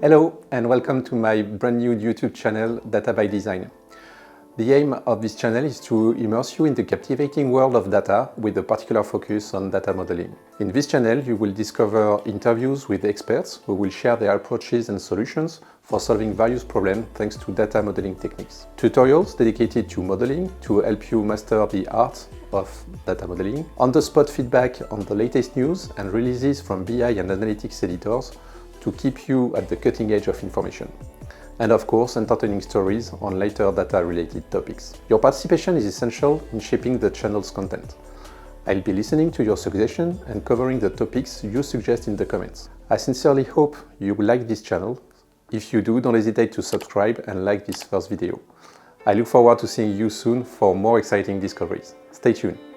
Hello and welcome to my brand new YouTube channel, DataByDesign. The aim of this channel is to immerse you in the captivating world of data with a particular focus on data modeling. In this channel, you will discover interviews with experts who will share their approaches and solutions for solving various problems thanks to data modeling techniques. Tutorials dedicated to modeling to help you master the art of data modeling. On-the-spot feedback on the latest news and releases from BI and analytics editors to keep you at the cutting edge of information. And of course, entertaining stories on later data-related topics. Your participation is essential in shaping the channel's content. I'll be listening to your suggestions and covering the topics you suggest in the comments. I sincerely hope you will like this channel. If you do, don't hesitate to subscribe and like this first video. I look forward to seeing you soon for more exciting discoveries. Stay tuned.